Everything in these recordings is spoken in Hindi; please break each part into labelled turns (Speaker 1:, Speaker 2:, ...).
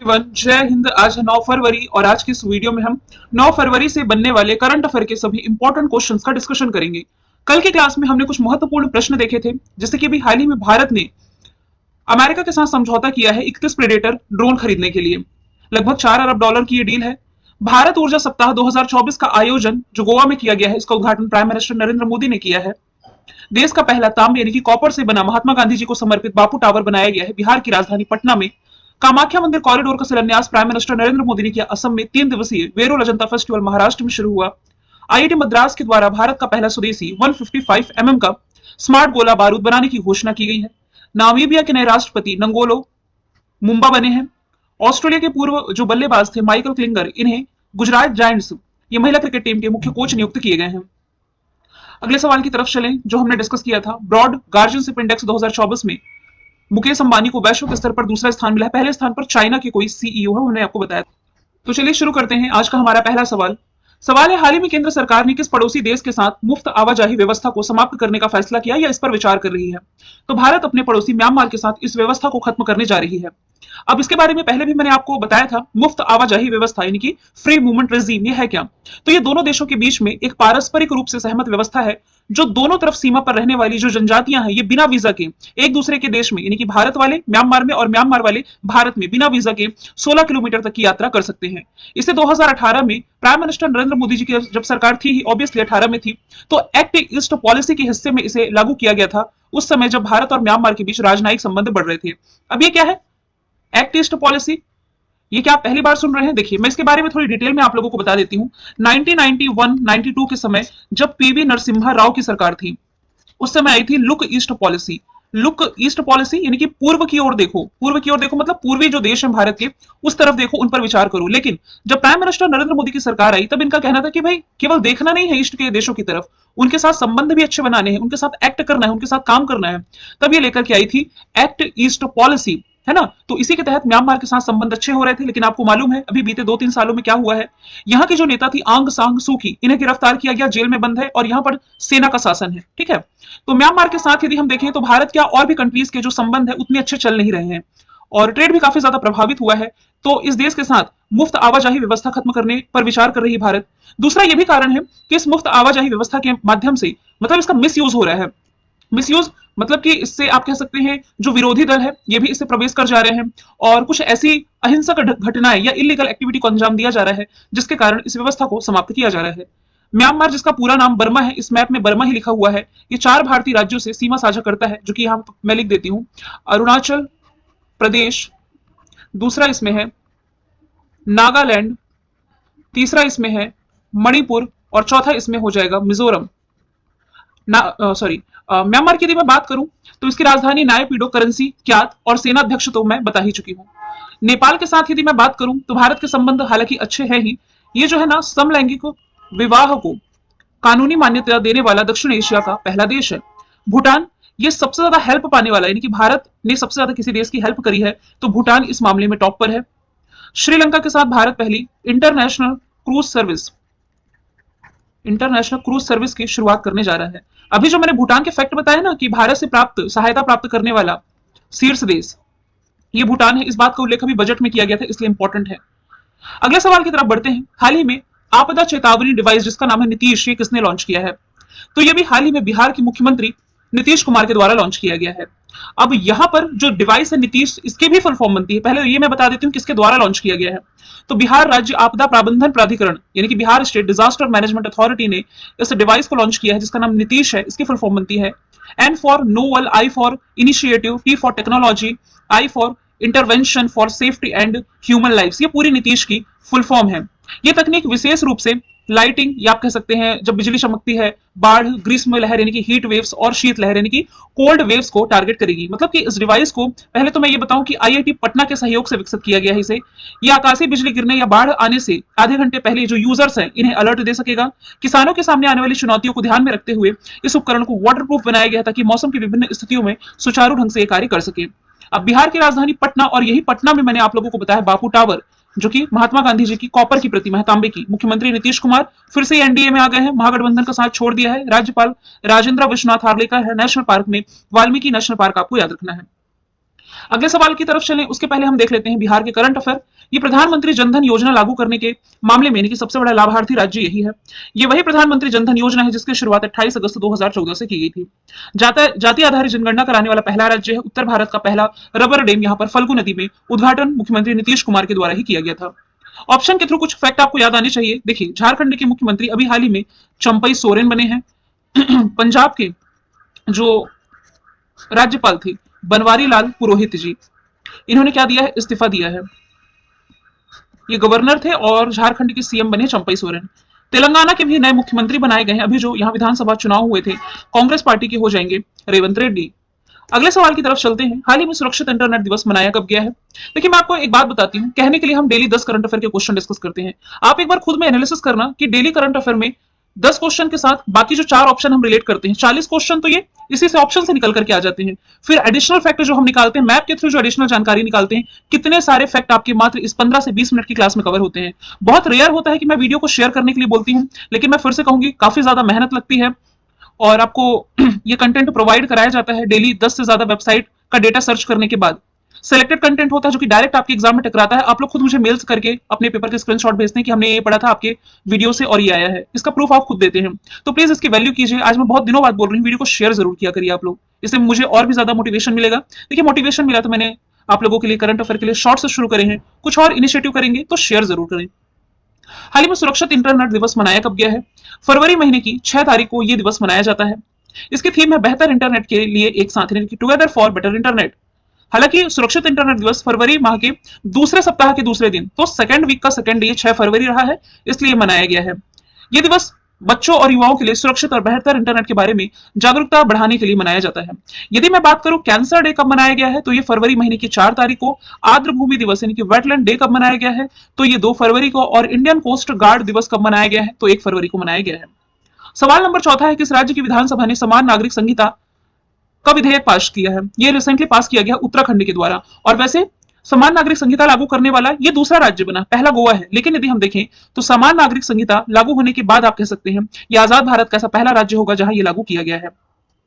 Speaker 1: जय हिंद। आज है 9 फरवरी और आज की इस वीडियो में हम 9 फरवरी से बनने वाले करंट अफेयर के सभी इंपॉर्टेंट क्वेश्चंस का डिस्कशन करेंगे। कल की क्लास में हमने कुछ महत्वपूर्ण प्रश्न देखे थे, जैसे कि अभी हाल ही में भारत ने अमेरिका के साथ समझौता किया है 31 प्रेडेटर ड्रोन खरीदने के लिए। लगभग $4 अरब की ये डील है। भारत ऊर्जा सप्ताह 2024 का आयोजन जो गोवा में किया गया है, इसका उद्घाटन प्राइम मिनिस्टर नरेंद्र मोदी ने किया है। देश का पहला तांबे यानी कि कॉपर से बना महात्मा गांधी जी को समर्पित बापू टावर बनाया गया है बिहार की राजधानी पटना में। कामाख्या मंदिर कॉरिडोर का शिलान्यास प्राइम मिनिस्टर नरेंद्र मोदी ने किया। असम में 3 दिवसीय वेरोल अजंता फेस्टिवल महाराष्ट्र में शुरू हुआ। आईआईटी मद्रास के द्वारा भारत का पहला स्वदेशी 155 mm का स्मार्ट गोला बारूद बनाने की घोषणा की गई है। नामीबिया के नए राष्ट्रपति नंगोलो मुंबा बने हैं। ऑस्ट्रेलिया के पूर्व जो बल्लेबाज थे माइकल क्लिंगर, इन्हें गुजरात जायंट्स ये महिला क्रिकेट टीम के मुख्य कोच नियुक्त किए गए हैं। अगले सवाल की तरफ चलें, जो हमने डिस्कस किया था। ब्रॉड गार्जियनशिप इंडेक्स 2024 में मुकेश अंबानी को वैश्विक स्तर पर दूसरा स्थान मिला है। पहले स्थान पर चाइना के कोई सीईओ है, उन्होंने आपको बताया। तो चलिए शुरू करते हैं। आज का हमारा पहला सवाल है, हाल ही में केंद्र सरकार ने किस पड़ोसी देश के साथ मुफ्त आवाजाही व्यवस्था को समाप्त करने का फैसला किया या इस पर विचार कर रही है? तो भारत अपने पड़ोसी म्यांमार के साथ इस व्यवस्था को खत्म करने जा रही है। अब इसके बारे में पहले भी मैंने आपको बताया था, मुफ्त आवाजाही व्यवस्था यानी कि फ्री मूवमेंट रेजीम ये है क्या? तो ये दोनों देशों के बीच में एक पारस्परिक रूप से सहमत व्यवस्था है, जो दोनों तरफ सीमा पर रहने वाली जो जनजातियां हैं ये बिना वीजा के एक दूसरे के देश में यानी कि भारत वाले म्यांमार में और म्यांमार वाले भारत में बिना वीजा के 16 किलोमीटर तक की यात्रा कर सकते हैं। इसे 2018 में प्राइम मिनिस्टर नरेंद्र मोदी जी की जब सरकार थी, ऑब्वियसली 18 में थी, तो एक्ट ईस्ट पॉलिसी के हिस्से में इसे लागू किया गया था, उस समय जब भारत और म्यांमार के बीच राजनयिक संबंध बढ़ रहे थे। अब ये क्या है एक्ट ईस्ट पॉलिसी? ये क्या आप पहली बार सुन रहे हैं? देखिए, मैं इसके बारे में थोड़ी डिटेल में आप लोगों को बता देती हूँ। 1991-92 के समय जब पीवी नरसिम्हा राव की सरकार थी, उस समय आई थी look east policy. Look east policy यानी कि पूर्व की ओर देखो। पूर्व की ओर देखो मतलब पूर्वी जो देश है भारत के, उस तरफ देखो, उन पर विचार करो। लेकिन जब प्राइम मिनिस्टर नरेंद्र मोदी की सरकार आई, तब इनका कहना था कि भाई केवल देखना नहीं है ईस्ट के देशों की तरफ, उनके साथ संबंध भी अच्छे बनाने हैं, उनके साथ एक्ट करना है, उनके साथ काम करना है। तब ये लेकर के आई थी एक्ट ईस्ट पॉलिसी, है ना। तो इसी के तहत म्यांमार के साथ संबंध अच्छे हो रहे थे। लेकिन आपको मालूम है अभी बीते 2-3 सालों में क्या हुआ है? यहाँ की जो नेता थी आंग सांग सूकी, इन्हें गिरफ्तार किया गया, जेल में बंद है और यहाँ पर सेना का शासन है। ठीक है, तो म्यांमार के साथ यदि हम देखें तो भारत क्या और भी कंट्रीज के जो संबंध है उतने अच्छे चल नहीं रहे हैं और ट्रेड भी काफी ज्यादा प्रभावित हुआ है। तो इस देश के साथ मुफ्त आवाजाही व्यवस्था खत्म करने पर विचार कर रही भारत। दूसरा यह भी कारण है कि इस मुफ्त आवाजाही व्यवस्था के माध्यम से मतलब इसका मिसयूज हो रहा है। मिसयूज मतलब कि इससे आप कह सकते हैं जो विरोधी दल है ये भी इससे प्रवेश कर जा रहे हैं और कुछ ऐसी अहिंसक घटनाएं या इलीगल एक्टिविटी को अंजाम दिया जा रहा है, जिसके कारण इस व्यवस्था को समाप्त किया जा रहा है। म्यांमार, जिसका पूरा नाम बर्मा है, इस मैप में बर्मा ही लिखा हुआ है। ये 4 भारतीय राज्यों से सीमा साझा करता है, जो कि यहां मैं लिख देती हूं। अरुणाचल प्रदेश, दूसरा इसमें है नागालैंड, तीसरा इसमें है मणिपुर और चौथा इसमें हो जाएगा मिजोरम। म्यांमार की यदि मैं बात करूं तो इसकी राजधानी नायपीडो, करेंसी क्यात और सेना अध्यक्ष तो मैं बता ही चुकी हूं। नेपाल के साथ यदि मैं बात करूं तो भारत के संबंध हालांकि अच्छे हैं ही। ये जो है ना समलैंगिक विवाह को कानूनी मान्यता देने वाला दक्षिण एशिया का पहला देश है। भूटान, ये सबसे ज्यादा हेल्प पाने वाला यानी कि भारत ने सबसे ज्यादा किसी देश की हेल्प करी है तो भूटान इस मामले में टॉप पर है। श्रीलंका के साथ भारत पहली इंटरनेशनल क्रूज सर्विस की शुरुआत करने जा रहा है। अभी जो मैंने भूटान के फैक्ट बताया ना कि भारत से सहायता प्राप्त करने वाला शीर्ष देश ये भूटान है, इस बात का उल्लेख अभी बजट में किया गया था, इसलिए इंपॉर्टेंट है। अगले सवाल की तरफ बढ़ते हैं। हाल ही में आपदा चेतावनी डिवाइस जिसका नाम है नीतीश, ये किसने लॉन्च किया है? तो ये भी हाल ही में बिहार के मुख्यमंत्री नीतीश कुमार के द्वारा लॉन्च किया गया है। अब यहां पर जो डिवाइस है नीतीश, इसकी भी फुल फॉर्म बनती है। पहले ये मैं बता देती हूं किसके द्वारा लॉन्च किया गया है। तो बिहार राज्य आपदा प्रबंधन प्राधिकरण यानी कि Bihar state disaster management authority ने इस डिवाइस को लॉन्च किया है, जिसका नाम नीतीश है। इसकी फुल फॉर्म बनती है N for novel, I for initiative, T for technology, I for intervention for safety and human life. ये पूरी नीतीश की फुल फॉर्म है। ये तकनीक विशेष रूप से लाइटिंग या आप कह सकते हैं जब बिजली चमकती है, बाढ़, ग्रीष्म लहर यानी कि हीट वेव्स और शीत लहर यानी कि कोल्ड वेव्स को टारगेट करेगी। मतलब कि इस डिवाइस को पहले तो मैं ये बताऊं कि आईआईटी पटना के सहयोग से विकसित किया गया है इसे। ये आकाशीय बिजली गिरने या बाढ़ आने से आधे घंटे पहले जो यूजर्स हैं इन्हें अलर्ट दे सकेगा। किसानों के सामने आने वाली चुनौतियों को ध्यान में रखते हुए इस उपकरण को वाटरप्रूफ बनाया गया ताकि मौसम की विभिन्न स्थितियों में सुचारू ढंग से ये कार्य कर सके। अब बिहार की राजधानी पटना और यही पटना में मैंने आप लोगों को बताया बापू टावर, जो कि महात्मा गांधी जी की कॉपर की प्रतिमा है, तांबे की। मुख्यमंत्री नीतीश कुमार फिर से एनडीए में आ गए हैं, महागठबंधन का साथ छोड़ दिया है। राज्यपाल राजेंद्र विश्वनाथ हार्लेकर है नेशनल पार्क में, वाल्मीकि नेशनल पार्क आपको याद रखना है। अगले सवाल की तरफ चलें उसके पहले हम देख लेते हैं बिहार के करंट अफेयर। ये प्रधानमंत्री जनधन योजना लागू करने के मामले में इनकी सबसे बड़ा लाभार्थी राज्य यही है। ये वही प्रधानमंत्री जनधन योजना है जिसकी शुरुआत 28 अगस्त 2014 से की गई थी। जाति आधारित जनगणना कराने वाला पहला राज्य है। उत्तर भारत का पहला रबर डैम यहाँ पर फल्गु नदी में उद्घाटन मुख्यमंत्री नीतीश कुमार के द्वारा ही किया गया था। ऑप्शन के थ्रू कुछ फैक्ट आपको याद आने चाहिए। देखिए, झारखंड के मुख्यमंत्री अभी हाल ही में चंपई सोरेन बने हैं। पंजाब के जो राज्यपाल थे बनवारी लाल पुरोहित जी, इन्होंने क्या दिया है, इस्तीफा दिया है। ये गवर्नर थे और झारखंड के सीएम बने चंपई सोरेन। तेलंगाना के भी नए मुख्यमंत्री बनाए गए हैं। अभी जो यहाँ विधानसभा चुनाव हुए थे, कांग्रेस पार्टी के हो जाएंगे रेवंत रेड्डी। अगले सवाल की तरफ चलते हैं। हाल ही में सुरक्षित इंटरनेट दिवस मनाया कब गया है? देखिए, मैं आपको एक बात बताती हूँ। कहने के लिए हम डेली 10 करंट अफेयर के क्वेश्चन डिस्कस करते हैं। आप एक बार खुद में एनालिसिस करना कि डेली करंट अफेयर में 10 क्वेश्चन के साथ बाकी जो 4 ऑप्शन हम रिलेट करते हैं, 40 क्वेश्चन तो ये इसी से ऑप्शन से निकल करके आ जाते हैं। फिर एडिशनल फैक्ट जो हम निकालते हैं, मैप के थ्रू जो एडिशनल जानकारी निकालते हैं, कितने सारे फैक्ट आपके मात्र इस 15 से 20 मिनट की क्लास में कवर होते हैं। बहुत रेयर होता है कि मैं वीडियो को शेयर करने के लिए बोलती हूँ, लेकिन मैं फिर से कहूंगी, काफी ज्यादा मेहनत लगती है और आपको ये कंटेंट प्रोवाइड कराया जाता है डेली 10 से ज्यादा वेबसाइट का डेटा सर्च करने के बाद। सिलेक्टेड कंटेंट होता है जो कि डायरेक्ट आपके एग्जाम में टकराता है। आप लोग खुद मुझे मेल्स करके अपने पेपर के स्क्रीनशॉट भेजते हैं कि हमने ये पढ़ा था आपके वीडियो से और ये आया है। इसका प्रूफ आप खुद देते हैं, तो प्लीज इसकी वैल्यू कीजिए। आज मैं बहुत दिनों बाद बोल रही हूँ, वीडियो को शेयर जरूर किया करिए आप लोग, इससे मुझे और भी ज्यादा मोटिवेशन मिलेगा। देखिए, मोटिवेशन मिला तो मैंने आप लोगों के लिए करंट अफेयर के लिए शॉर्ट से शुरू करे हैं। कुछ और इनिशिएटिव करेंगे तो शेयर जरूर करें। हाल ही में सुरक्षित इंटरनेट दिवस मनाया कब गया है? फरवरी महीने की 6 तारीख को यह दिवस मनाया जाता है। इसकी थीम है बेहतर इंटरनेट के लिए एक साथ, टुगेदर फॉर बेटर इंटरनेट। हालांकि सुरक्षित इंटरनेट दिवस फरवरी माह के दूसरे सप्ताह के दूसरे दिन, तो सेकंड वीक का सेकंड डे 6 फरवरी रहा है, इसलिए मनाया गया है। यह दिवस बच्चों और युवाओं के लिए सुरक्षित और बेहतर इंटरनेट के बारे में जागरूकता बढ़ाने के लिए मनाया जाता है। यदि मैं बात करूं कैंसर डे कब मनाया गया है, तो ये फरवरी महीने की 4 तारीख को। आर्द्र भूमि दिवस यानी कि वेटलैंड डे कब मनाया गया है, तो ये 2 फरवरी को। और इंडियन कोस्ट गार्ड दिवस कब मनाया गया है, तो 1 फरवरी को मनाया गया है। सवाल नंबर 4 है, किस राज्य की विधानसभा ने समान नागरिक संहिता का विधेयक पास किया है? ये रिसेंटली पास किया गया उत्तराखंड के द्वारा। और वैसे समान नागरिक संहिता लागू करने वाला ये दूसरा राज्य बना, पहला गोवा है। लेकिन यदि हम देखें तो समान नागरिक संहिता लागू होने के बाद आप कह सकते हैं ये आजाद भारत का ऐसा पहला राज्य होगा जहां ये लागू किया गया है।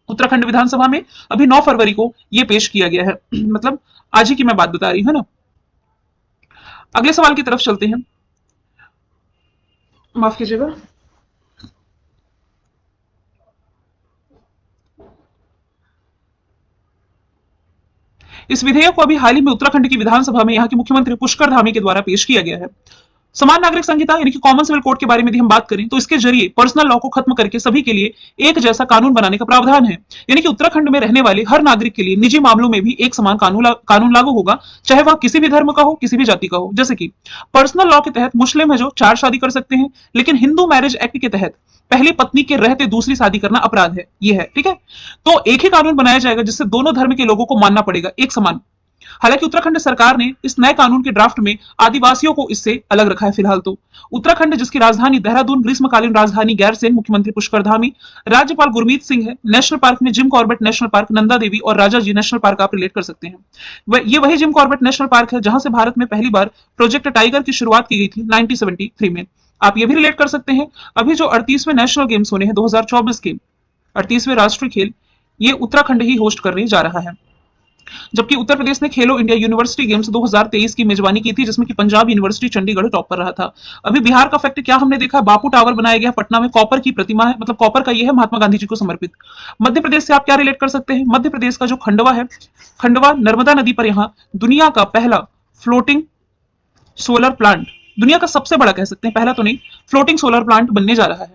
Speaker 1: उत्तराखंड विधानसभा में अभी 9 फरवरी को ये पेश किया गया है। मतलब आज ही की मैं बात बता रही हूं ना। अगले सवाल की तरफ चलते हैं। माफ कीजिएगा। इस विधेयक को अभी हाल ही में उत्तराखंड की विधानसभा में यहाँ के मुख्यमंत्री पुष्कर धामी के द्वारा पेश किया गया है। समान नागरिक संहिता यानी कि कॉमन सिविल कोड के बारे में यदि हम बात करें तो इसके जरिए पर्सनल लॉ को खत्म करके सभी के लिए एक जैसा कानून बनाने का प्रावधान है। यानी कि उत्तराखंड में रहने वाले हर नागरिक के लिए निजी मामलों में भी एक समान कानून लागू होगा, चाहे वह किसी भी धर्म का हो, किसी भी जाति का हो। जैसे कि पर्सनल लॉ के तहत मुस्लिम है जो 4 शादी कर सकते हैं, लेकिन हिंदू मैरिज एक्ट के तहत पहली पत्नी के रहते दूसरी शादी करना अपराध है। ये है, ठीक है। तो एक ही कानून बनाया जाएगा जिससे दोनों धर्म के लोगों को मानना पड़ेगा एक समान। हालांकि उत्तराखंड सरकार ने इस नए कानून के ड्राफ्ट में आदिवासियों को इससे अलग रखा है। फिलहाल तो उत्तराखंड जिसकी राजधानी देहरादून, ग्रीष्मकालीन राजधानी गैरसैंण, मुख्यमंत्री पुष्कर धामी, राज्यपाल गुरमीत सिंह है। नेशनल पार्क में Jim Corbett national park, Nanda Devi और राजा जी नेशनल पार्क आप रिलेट कर सकते हैं। ये वही जिम कॉर्बेट नेशनल पार्क है जहां से भारत में पहली बार प्रोजेक्ट टाइगर की शुरुआत की गई थी 1973 में। आप ये भी रिलेट कर सकते हैं, अभी जो 38वें नेशनल गेम्स होने हैं 2024 के 38वें राष्ट्रीय खेल, ये उत्तराखंड ही होस्ट करने जा रहा है। जबकि उत्तर प्रदेश ने खेलो इंडिया यूनिवर्सिटी गेम्स 2023 की मेजबानी की थी, जिसमें कि पंजाब यूनिवर्सिटी चंडीगढ़ टॉप पर रहा था। अभी बिहार का फैक्ट क्या हमने देखा, बापू टावर बनाया गया पटना में, कॉपर की प्रतिमा है, मतलब कॉपर का ये है, महात्मा गांधी जी को समर्पित। मध्य प्रदेश से आप क्या रिलेट कर सकते हैं? मध्य प्रदेश का जो खंडवा है, खंडवा नर्मदा नदी पर यहाँ दुनिया का पहला फ्लोटिंग सोलर प्लांट, दुनिया का सबसे बड़ा कह सकते हैं, पहला तो नहीं, फ्लोटिंग सोलर प्लांट बनने जा रहा है।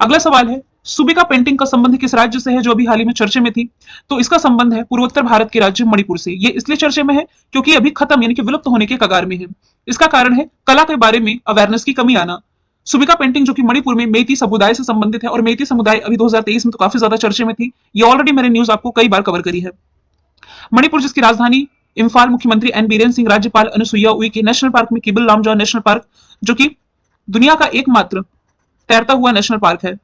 Speaker 1: अगला सवाल है, सुबिका पेंटिंग का संबंध किस राज्य से है जो अभी हाल ही में चर्चे में थी? तो इसका संबंध है पूर्वोत्तर भारत के राज्य मणिपुर से। ये इसलिए चर्चे में है क्योंकि अभी खत्म यानी कि विलुप्त होने के कगार में है। इसका कारण है कला के बारे में अवेयरनेस की कमी आना। सुबिका पेंटिंग जो कि मणिपुर में मेइती समुदाय से संबंधित है, और मेइती समुदाय अभी 2023 में तो काफी ज्यादा चर्चे में थी। ये ऑलरेडी मैंने न्यूज आपको कई बार कवर करी है। मणिपुर जिसकी राजधानी इम्फाल, मुख्यमंत्री एन बीरेन सिंह, राज्यपाल अनुसुईया उइके। नेशनल पार्क में किबिल लामजाओ नेशनल पार्क जो कि दुनिया का एकमात्र तैरता हुआ नेशनल पार्क है।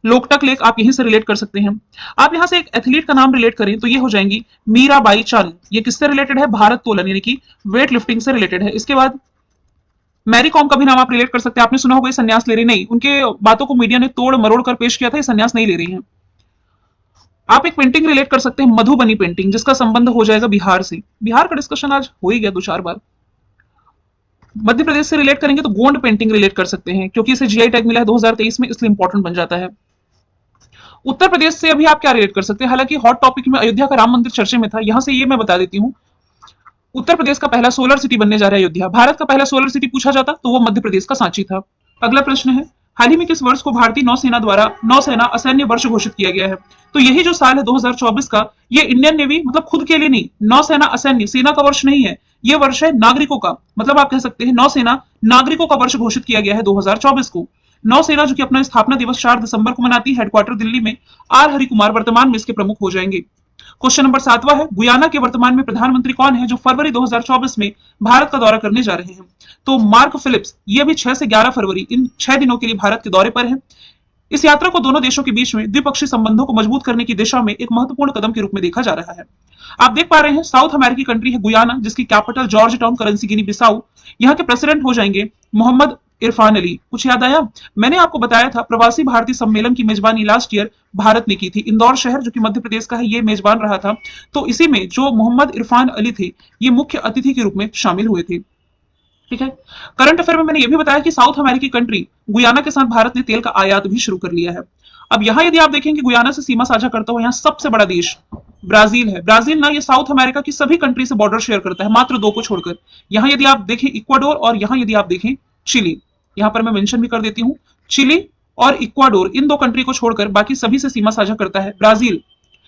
Speaker 1: लोकटक लेक आप यहीं से रिलेट कर सकते हैं। आप यहां से एक एथलीट का नाम रिलेट करें तो ये हो जाएंगी मीराबाई चानू। ये किससे रिलेटेड है? भारत तोलन यानी कि वेट लिफ्टिंग से रिलेटेड है। इसके बाद मैरी कॉम का भी नाम आप रिलेट कर सकते हैं। आपने सुना होगा ये संन्यास ले रही नहीं, उनके बातों को मीडिया ने तोड़ मरोड़ कर पेश किया था, ये संन्यास नहीं ले रही हैं। आप एक पेंटिंग रिलेट कर सकते हैं, मधुबनी पेंटिंग, जिसका संबंध हो जाएगा बिहार से। बिहार का डिस्कशन आज हो ही गया 2-4 बार। मध्य प्रदेश से रिलेट करेंगे तो गोंड पेंटिंग रिलेट कर सकते हैं, क्योंकि इसे जीआई टैग मिला है 2023 में, इसलिए इंपॉर्टेंट बन जाता है। उत्तर प्रदेश से अभी आप क्या रिलेट कर सकते हैं, हालांकि हॉट टॉपिक में अयोध्या का राम मंदिर चर्चे में था, यहां से ये मैं बता देती हूँ। उत्तर प्रदेश का पहला सोलर सिटी बनने जा रहा है अयोध्या। भारत का पहला सोलर सिटी पूछा जाता तो वो मध्य प्रदेश का सांची था। अगला प्रश्न है, हाल ही में किस वर्ष को भारतीय नौसेना द्वारा नौसेना असैन्य वर्ष घोषित किया गया है? तो यही जो साल है 2024 का, ये इंडियन नेवी मतलब खुद के लिए नहीं, नौसेना असैन्य सेना का वर्ष नहीं है, ये वर्ष है नागरिकों का। मतलब आप कह सकते हैं नौसेना नागरिकों का वर्ष घोषित किया गया है 2024 को। नौसेना जो कि अपना स्थापना दिवस 4 दिसंबर को मनाती है, हेडक्वार्टर दिल्ली में। आर हरिकुमार वर्तमान में इसके प्रमुख हो जाएंगे। क्वेश्चन नंबर 7वां है, गुयाना के वर्तमान में प्रधानमंत्री कौन है जो फरवरी 2024 में भारत का दौरा करने जा रहे हैं? तो मार्क फिलिप्स। ये अभी 6 से 11 फरवरी, इन 6 दिनों के लिए भारत के दौरे पर है। इस यात्रा को दोनों देशों के बीच में द्विपक्षीय संबंधों को मजबूत करने की दिशा में एक महत्वपूर्ण कदम के रूप में देखा जा रहा है। आप देख पा रहे हैं साउथ अमेरिकी कंट्री है गुयाना, जिसकी कैपिटल जॉर्ज टाउन, करेंसी गिनी बिसाऊ। यहाँ के प्रेसिडेंट हो जाएंगे मोहम्मद इरफान अली। कुछ याद आया? मैंने आपको बताया था प्रवासी भारतीय सम्मेलन की मेजबानी लास्ट ईयर भारत ने की थी। इंदौर शहर जो कि मध्य प्रदेश का है, ये मेजबान रहा था। तो इसी में जो मोहम्मद इरफान अली थे, ये मुख्य अतिथि के रूप में शामिल हुए थे। ठीक है। करंट अफेयर में मैंने ये भी बताया कि साउथ अमेरिकी कंट्री गुयाना के साथ भारत ने तेल का आयात भी शुरू कर लिया है। अब यहां यदि आप देखेंगे गुयाना से सीमा साझा करता हुआ यहाँ सबसे बड़ा देश ब्राजील है। ब्राजील ना, ये साउथ अमेरिका की सभी कंट्री से बॉर्डर शेयर करता है, मात्र 2 को छोड़कर। यहाँ यदि आप देखें इक्वाडोर, और यहाँ यदि आप देखें चिली, यहाँ पर मैं मेंशन भी कर देती हूँ, चिली और इक्वाडोर, इन 2 कंट्री को छोड़कर बाकी सभी से सीमा साझा करता है ब्राजील।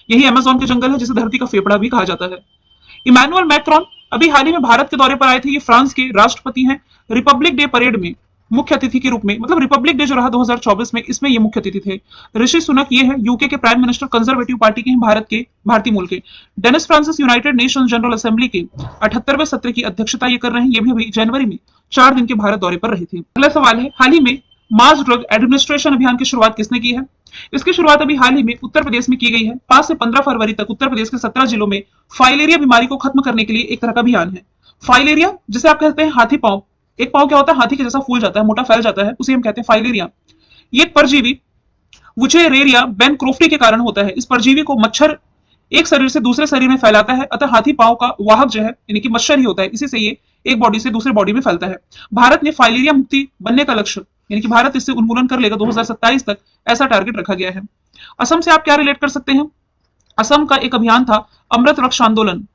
Speaker 1: यही अमेज़न के जंगल है जिसे धरती का फेफड़ा भी कहा जाता है। इमैनुअल मैक्रोन अभी हाल ही में भारत के दौरे पर आए थे। ये फ्रांस के राष्ट्रपति हैं। रिपब्लिक डे परेड में मुख्य अतिथि के रूप में, मतलब रिपब्लिक डे जो रहा 2024 में, इसमें ये मुख्य अतिथि थे। ऋषि सुनक ये है यूके के प्राइम मिनिस्टर, कंजर्वेटिव पार्टी के हैं, भारतीय मूल के। Dennis Francis United Nations General Assembly के 78वें सत्र की अध्यक्षता ये कर रहे हैं। ये भी अभी जनवरी में 4 दिन के भारत दौरे पर रहे थे। अगला सवाल है, हाल ही में मास ड्रग एडमिनिस्ट्रेशन अभियान की शुरुआत किसने की है? इसकी शुरुआत अभी हाल ही में उत्तर प्रदेश में की गई है। 5 से 15 फरवरी तक उत्तर प्रदेश के 17 जिलों में फाइलेरिया बीमारी को खत्म करने के लिए एक तरह का अभियान है। फाइलेरिया जिसे आप कहते हैं हाथी पांव, एक पांव क्या होता है, हाथी के जैसा फूल जाता है, मोटा फैल जाता है, उसे हम कहते हैं फाइलेरिया। ये परजीवी वुचेरेरिया बेनक्रोफ्टी के कारण होता है। इस परजीवी को मच्छर एक शरीर से दूसरे शरीर में फैलाता है, अतः हाथी पांव का वाहक जो है यानी कि मच्छर ही होता है। इसी से ये एक बॉडी से दूसरे बॉडी में फैलता है। भारत ने फाइलेरिया मुक्ति बनने का लक्ष्य, यानी कि भारत इससे उन्मूलन कर लेगा 2027 तक, ऐसा टारगेट रखा गया है। असम से आप क्या रिलेट कर सकते हैं? असम का एक अभियान था अमृत वृक्ष आंदोलन।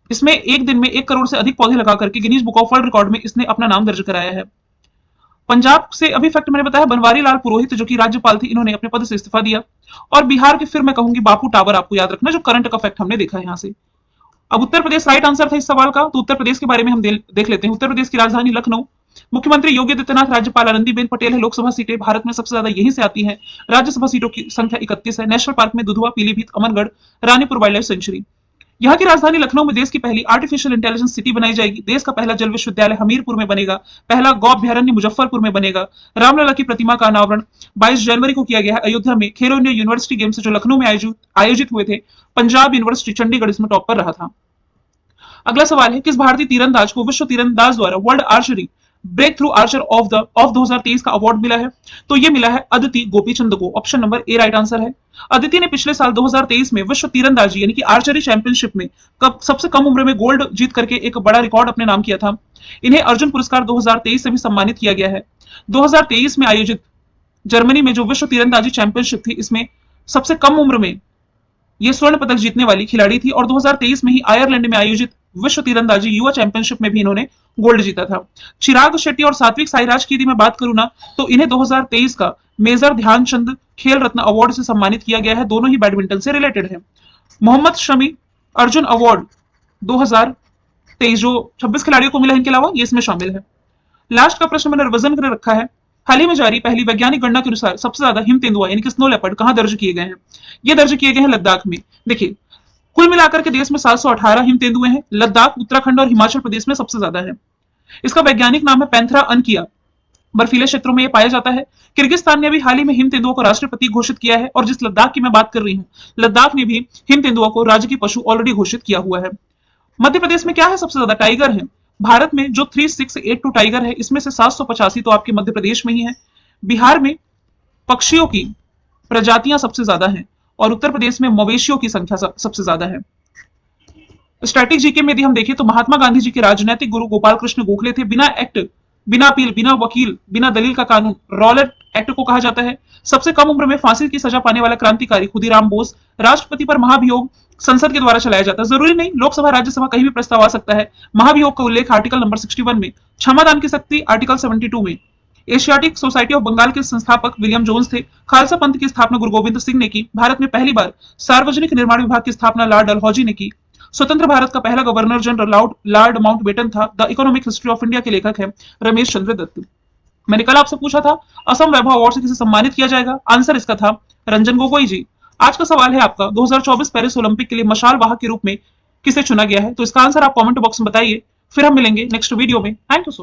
Speaker 1: इसमें एक दिन में 1 करोड़ से अधिक पौधे लगा करके Guinness book of world record में इसने अपना नाम दर्ज कराया है। पंजाब से अभी फैक्ट मैंने बताया, बनवारी लाल पुरोहित जो कि राज्यपाल थी, इन्होंने अपने पद से इस्तीफा दिया। और बिहार के फिर मैं कहूंगी बापू टावर, आपको याद रखना, जो करंट का फैक्ट हमने देखा है यहाँ से। अब उत्तर प्रदेश राइट आंसर था इस सवाल का, तो उत्तर प्रदेश के बारे में हम देख लेते हैं। उत्तर प्रदेश की राजधानी लखनऊ, मुख्यमंत्री योगी आदित्यनाथ, राज्यपाल आनंदीबेन पटेल है। लोकसभा सीटें भारत में सबसे ज्यादा यहीं से आती हैं। राज्यसभा सीटों की संख्या 31 है। नेशनल पार्क में Dudhwa, Pilibhit, Amargarh, Ranipur wild life sanctuary. यहाँ की राजधानी लखनऊ में देश की पहली आर्टिफिशियल इंटेलिजेंस सिटी बनाई जाएगी। देश का पहला जल विश्वविद्यालय हमीरपुर में बनेगा। पहला गौ अभ्यारण्य मुजफ्फरपुर में बनेगा। रामलला की प्रतिमा का अनावरण 22 जनवरी को किया गया है अयोध्या में। खेलो इंडिया यूनिवर्सिटी गेम्स जो लखनऊ में आयोजित हुए थे, पंजाब यूनिवर्सिटी चंडीगढ़ इसमें टॉप पर रहा था। अगला सवाल है, किस भारतीय तीरंदाज को विश्व तीरंदाज द्वारा World Archery breakthrough archer of 2023 का अवार्ड मिला है? तो ये मिला है अदिति गोपीचंद को। Option number A right answer है। अदिति ने पिछले साल 2023 में विश्व तीरंदाजी यानी कि आर्चरी चैंपियनशिप में सबसे कम उम्र में गोल्ड जीत करके एक बड़ा रिकॉर्ड अपने नाम किया था। इन्हें अर्जुन पुरस्कार 2023 से भी सम्मानित किया गया है। 2023 में आयोजित जर्मनी में जो विश्व तीरंदाजी चैंपियनशिप थी, इसमें सबसे कम उम्र में ये स्वर्ण पदक जीतने वाली खिलाड़ी थी। और 2023 में ही आयरलैंड में आयोजित विश्व तीरंदाजी युवा चैंपियनशिप में भी इन्होंने गोल्ड जीता था। चिराग शेट्टी और सात्विक साईराज की यदि मैं बात करूं ना, तो इन्हें 2023 का मेजर ध्यानचंद खेल रत्न अवार्ड से सम्मानित किया गया है। दोनों ही बैडमिंटन से रिलेटेड है। मोहम्मद शमी अर्जुन अवार्ड 2023 जो 26 खिलाड़ियों को मिला, इनके अलावा ये इसमें शामिल है। लास्ट का प्रश्न मैंने रिवीजन कर रखा है। हाल ही में जारी पहली वैज्ञानिक गणना के अनुसार सबसे ज्यादा हिम तेंदुआ यानी कि स्नो लेपर्ड कहां दर्ज किए गए हैं? ये दर्ज किए गए हैं लद्दाख में। देखिए, कुल मिलाकर के देश में 718 हिम तेंदुए हैं। लद्दाख, उत्तराखंड और हिमाचल प्रदेश में सबसे ज्यादा है। इसका वैज्ञानिक नाम है पैंथेरा अनकिया। बर्फीले क्षेत्रों में यह पाया जाता है। किर्गिस्तान ने भी हाल ही में हिम तेंदुआ को राष्ट्रीय प्रतीक घोषित किया है। और जिस लद्दाख की मैं बात कर रही हूँ, लद्दाख ने भी हिम तेंदुआ को राज्य की पशु ऑलरेडी घोषित किया हुआ है। मध्य प्रदेश में क्या है? सबसे ज्यादा टाइगर है। भारत में जो 3682 टाइगर है, इसमें से 785 तो आपके मध्य प्रदेश में ही है। बिहार में पक्षियों की प्रजातियां सबसे ज्यादा हैं और उत्तर प्रदेश में मवेशियों की संख्या सबसे ज्यादा है। स्टैटिक जीके में यदि हम देखें तो महात्मा गांधी जी के राजनीतिक गुरु गोपाल कृष्ण गोखले थे। बिना एक्ट, बिना अपील, बिना वकील, बिना दलील का कानून रॉलेट एक्ट को कहा जाता है। सबसे कम उम्र में फांसी की सजा पाने वाला क्रांतिकारी खुदीराम बोस। राष्ट्रपति पर महाभियोग संसद के द्वारा चलाया जाता है। जरूरी नहीं लोकसभा राज्यसभा कहीं भी प्रस्ताव आ सकता है। महाभियोग का उल्लेख आर्टिकल नंबर 61 में, क्षमादान की शक्ति आर्टिकल 72 में। एशियाटिक सोसाइटी ऑफ बंगाल के संस्थापक विलियम जोन्स थे। खालसा पंथ की स्थापना गुरु गोविंद सिंह ने की। भारत में पहली बार सार्वजनिक निर्माण विभाग की स्थापना लॉर्ड डलहौजी ने की। स्वतंत्र भारत का पहला गवर्नर जनरल लॉर्ड माउंटबेटन था। The economic history of India के लेखक हैं रमेश चंद्र दत्त। मैंने कल आपसे पूछा था असम वैभव अवार्ड से किसे सम्मानित किया जाएगा। आंसर इसका था रंजन गोगोई जी। आज का सवाल है आपका 2024 पेरिस ओलंपिक के लिए मशाल वाहक के रूप में किसे चुना गया है। तो इसका आंसर आप कमेंट बॉक्स में बताइए। फिर हम मिलेंगे नेक्स्ट वीडियो में। Thank you so